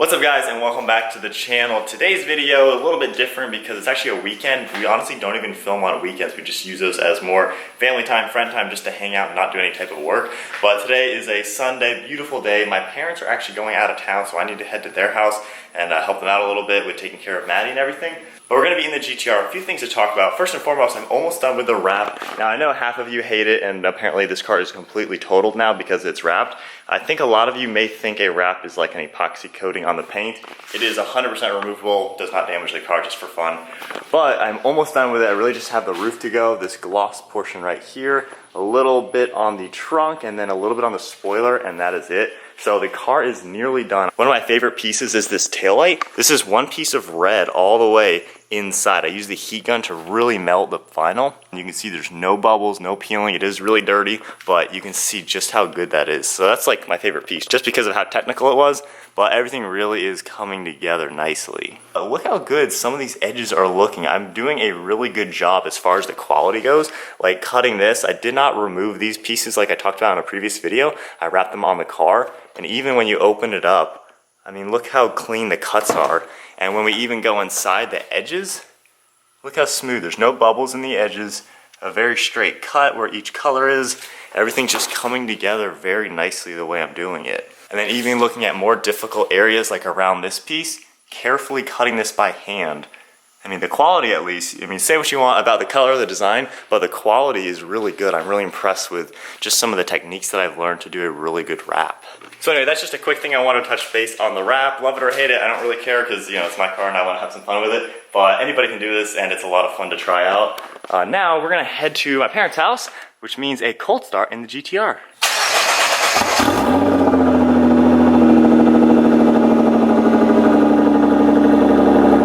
What's up guys, and welcome back to the channel. Today's video a little bit different because it's actually a weekend. We honestly don't even film on weekends. We just use those as more family time, friend time, just to hang out and not do any type of work. But today is a Sunday, beautiful day. My parents are actually going out of town, so I need to head to their house and help them out a little bit with taking care of Maddie and everything. But we're gonna be in the GT-R. A few things to talk about. First and foremost, I'm almost done with the wrap. Now I know half of you hate it, and apparently this car is completely totaled now because it's wrapped. I think a lot of you may think a wrap is like an epoxy coating on the paint. It is 100% removable, does not damage the car, just for fun. But I'm almost done with it. I really just have the roof to go, this gloss portion right here, a little bit on the trunk, and then a little bit on the spoiler, and that is it. So the car is nearly done. One of my favorite pieces is this taillight. This is one piece of red all the way inside. I use the heat gun to really melt the vinyl. You can see there's no bubbles, no peeling. It is really dirty, but you can see just how good that is. So that's like my favorite piece, just because of how technical it was, but everything really is coming together nicely. Look how good some of these edges are looking. I'm doing a really good job as far as the quality goes. Like cutting this, I did not remove these pieces like I talked about in a previous video. I wrapped them on the car, and even when you open it up, I mean, look how clean the cuts are. And when we even go inside the edges, look how smooth. There's no bubbles in the edges, a very straight cut where each color is. Everything's just coming together very nicely the way I'm doing it. And then even looking at more difficult areas like around this piece, carefully cutting this by hand. I mean, the quality at least, I mean, say what you want about the color, the design, but the quality is really good. I'm really impressed with just some of the techniques that I've learned to do a really good wrap. So anyway, that's just a quick thing I want to touch base on the wrap. Love it or hate it, I don't really care because, you know, it's my car and I want to have some fun with it. But anybody can do this and it's a lot of fun to try out. Now we're going to head to my parents' house, which means a cold start in the GT-R.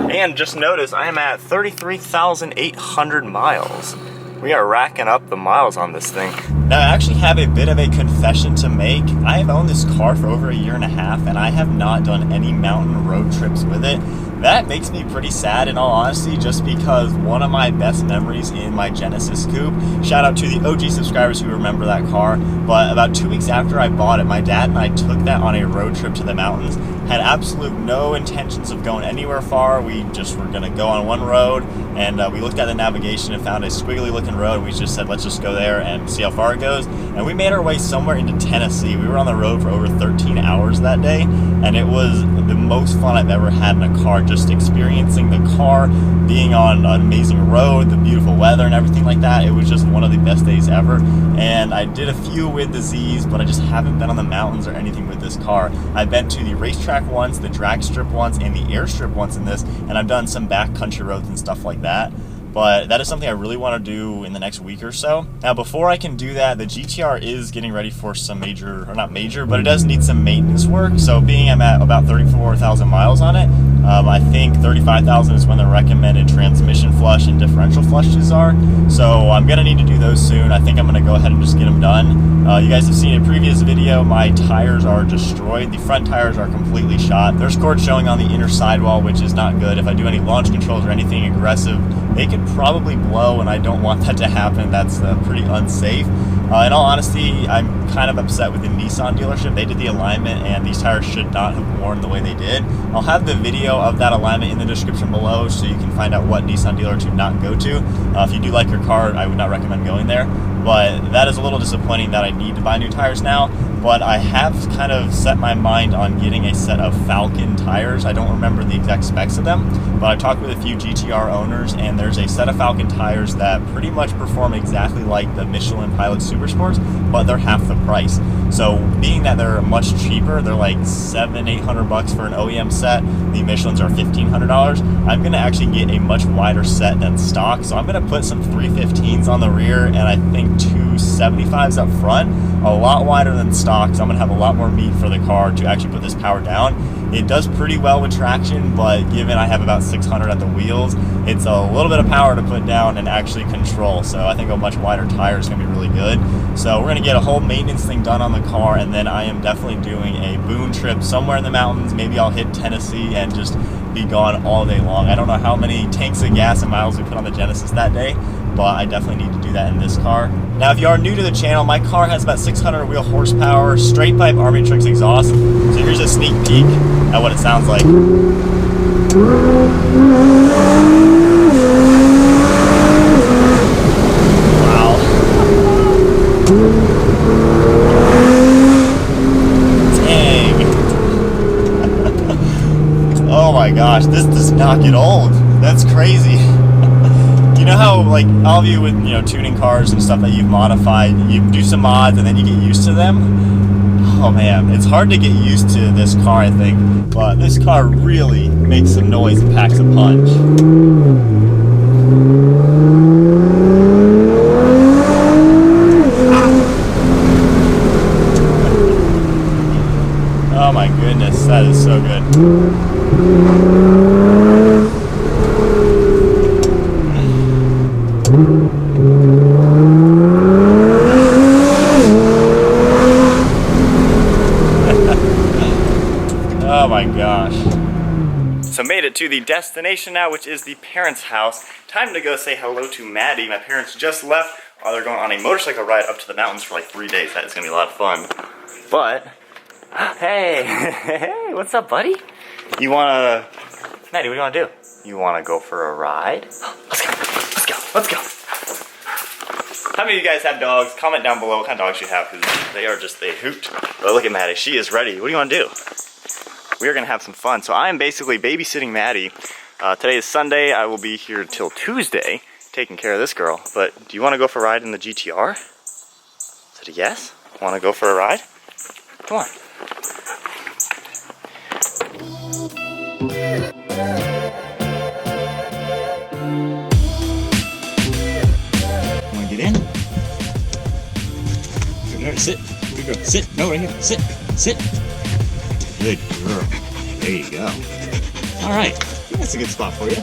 And just notice I am at 33,800 miles. We are racking up the miles on this thing. Now I actually have a bit of a confession to make. I have owned this car for over 1.5 years and I have not done any mountain road trips with it. That makes me pretty sad in all honesty, just because one of my best memories in my Genesis coupe, shout out to the OG subscribers who remember that car, but about 2 weeks after I bought it, my dad and I took that on a road trip to the mountains. Had absolute no intentions of going anywhere far. We just were gonna go on one road, and we looked at the navigation and found a squiggly looking road. We just said, let's just go there and see how far it goes. And we made our way somewhere into Tennessee. We were on the road for over 13 hours that day, and it was the most fun I've ever had in a car, just experiencing the car, being on an amazing road, the beautiful weather and everything like that. It was just one of the best days ever. And I did a few with the Z's, but I just haven't been on the mountains or anything with this car. I've been to the racetrack once, the drag strip once, and the airstrip once in this, and I've done some back country roads and stuff like that. But that is something I really want to do in the next week or so. Now, before I can do that, the GT-R is getting ready for some major, or not major, but it does need some maintenance work. So being I'm at about 34,000 miles on it, I think 35,000 is when the recommended transmission flush and differential flushes are. So I'm gonna need to do those soon. I think I'm gonna go ahead and just get them done. You guys have seen a previous video, my tires are destroyed. The front tires are completely shot. There's cords showing on the inner sidewall, which is not good. If I do any launch controls or anything aggressive, they could probably blow, and I don't want that to happen. That's pretty unsafe. In all honesty, I'm kind of upset with the Nissan dealership. They did the alignment, and these tires should not have worn the way they did. I'll have the video of that alignment in the description below so you can find out what Nissan dealer to not go to. If you do like your car, I would not recommend going there. But that is a little disappointing that I need to buy new tires now. But I have kind of set my mind on getting a set of Falcon tires. I don't remember the exact specs of them, but I talked with a few GT-R owners, and there's a set of Falcon tires that pretty much perform exactly like the Michelin Pilot Super Sports, but they're half the price. So being that they're much cheaper, they're like $700-800 for an OEM set. The Michelins are $1,500. I'm gonna actually get a much wider set than stock. So I'm gonna put some 315s on the rear, and I think 275s up front, a lot wider than stock. So I'm gonna have a lot more meat for the car to actually put this power down. It does pretty well with traction, but given I have about 600 at the wheels, it's a little bit of power to put down and actually control. So I think a much wider tire is gonna be really good. So we're gonna get a whole maintenance thing done on the car, and then I am definitely doing a boon trip somewhere in the mountains. Maybe I'll hit Tennessee and just be gone all day long. I don't know how many tanks of gas and miles we put on the Genesis that day, but I definitely need to do that in this car. Now, if you are new to the channel, my car has about 600 wheel horsepower, straight pipe Armytrix exhaust. So here's a sneak peek at what it sounds like. Wow. Dang. Oh my gosh, this does not get old. That's crazy. You know how, like, all of you with, you know, tuning cars and stuff that you've modified, you do some mods and then you get used to them? Oh man, it's hard to get used to this car, I think. But this car really makes some noise and packs a punch. Oh my goodness, that is so good. Oh my gosh. So made it to the destination now, which is the parents' house. Time to go say hello to Maddie. My parents just left. Oh, they're going on a motorcycle ride up to the mountains for like 3 days. That is gonna be a lot of fun. But, hey, hey, what's up, buddy? You wanna, Maddie, what do you wanna do? You wanna go for a ride? Let's go, let's go, let's go. How many of you guys have dogs? Comment down below what kind of dogs you have, because they hoot. But look at Maddie, she is ready. What do you wanna do? We are gonna have some fun. So I am basically babysitting Maddie. Today is Sunday. I will be here till Tuesday taking care of this girl. But do you wanna go for a ride in the GT-R? Is it a yes? Wanna go for a ride? Come on. Wanna get in? Good, sit. Good girl. Sit. No, right here. Sit. Sit. Good girl. There you go. All right. That's a good spot for you.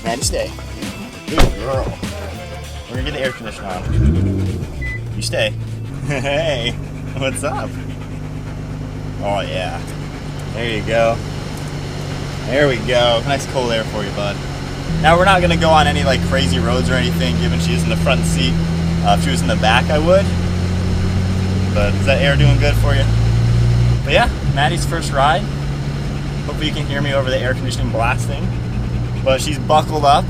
Maddie, stay. Good girl. We're gonna get the air conditioner on. You stay. Hey, what's up? Oh yeah. There you go. There we go. Nice cold air for you, bud. Now we're not gonna go on any like crazy roads or anything, given she is in the front seat. If she was in the back, I would. But is that air doing good for you? But yeah, Maddie's first ride. Hopefully you can hear me over the air conditioning blasting. But she's buckled up.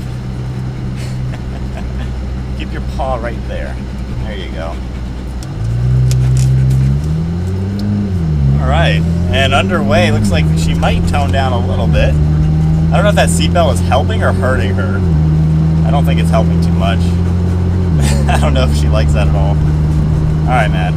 Keep your paw right there. There you go. Alright, and underway, looks like she might tone down a little bit. I don't know if that seatbelt is helping or hurting her. I don't think it's helping too much. I don't know if she likes that at all. Alright, Matt.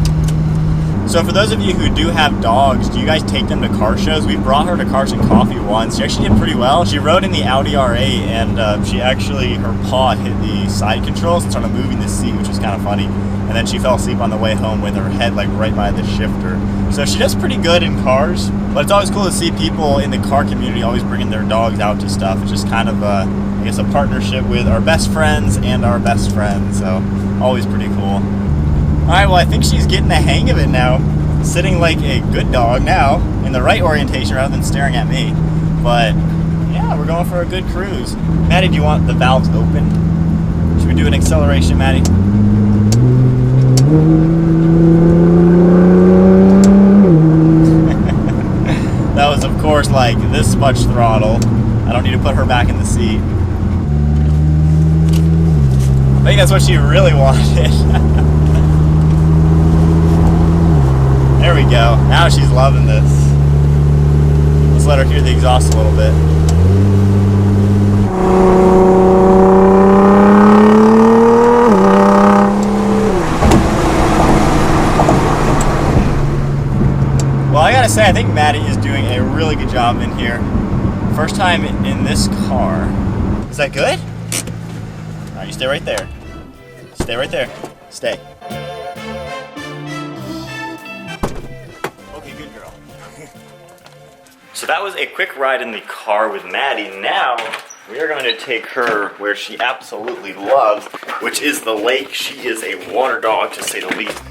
So for those of you who do have dogs, do you guys take them to car shows? We brought her to Cars and Coffee once. She actually did pretty well. She rode in the Audi R8 and she actually, her paw hit the side controls and started moving the seat, which was kind of funny. And then she fell asleep on the way home with her head like right by the shifter. So she does pretty good in cars, but it's always cool to see people in the car community always bringing their dogs out to stuff. It's just kind of, I guess, a partnership with our best friends and our best friends. So always pretty cool. Alright, well I think she's getting the hang of it now. Sitting like a good dog now, in the right orientation rather than staring at me. But yeah, we're going for a good cruise. Maddie, do you want the valves open? Should we do an acceleration, Maddie? That was of course like this much throttle. I don't need to put her back in the seat. I think that's what she really wanted. There we go. Now she's loving this. Let's let her hear the exhaust a little bit. Well, I gotta say, I think Maddie is doing a really good job in here. First time in this car. Is that good? Alright, you stay right there. Stay right there. Stay. So that was a quick ride in the car with Maddie. Now we are going to take her where she absolutely loves, which is the lake. She is a water dog, to say the least.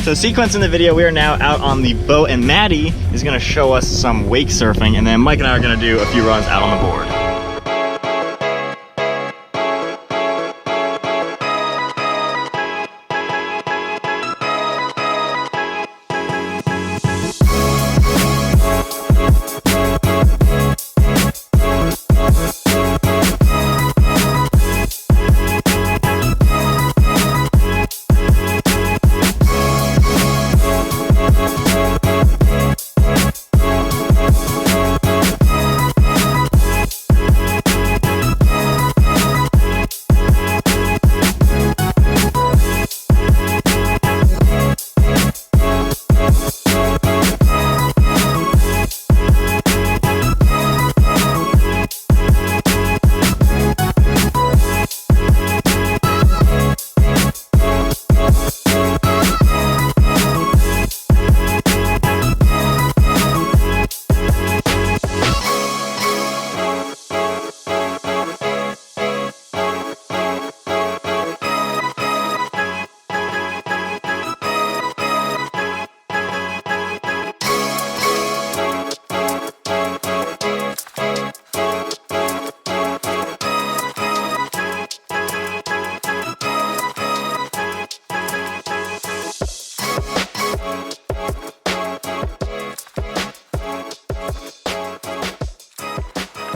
So sequence in the video, we are now out on the boat and Maddie is gonna show us some wake surfing, and then Mike and I are gonna do a few runs out on the board.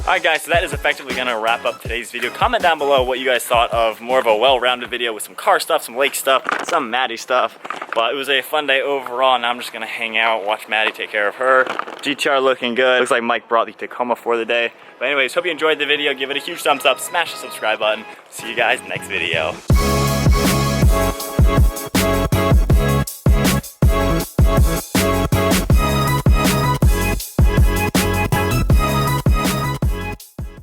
Alright guys, so that is effectively going to wrap up today's video. Comment down below what you guys thought of more of a well-rounded video with some car stuff, some lake stuff, some Maddie stuff. But it was a fun day overall, and I'm just going to hang out, watch Maddie take care of her. GT-R looking good. Looks like Mike brought the Tacoma for the day. But anyways, hope you enjoyed the video. Give it a huge thumbs up, smash the subscribe button. See you guys next video.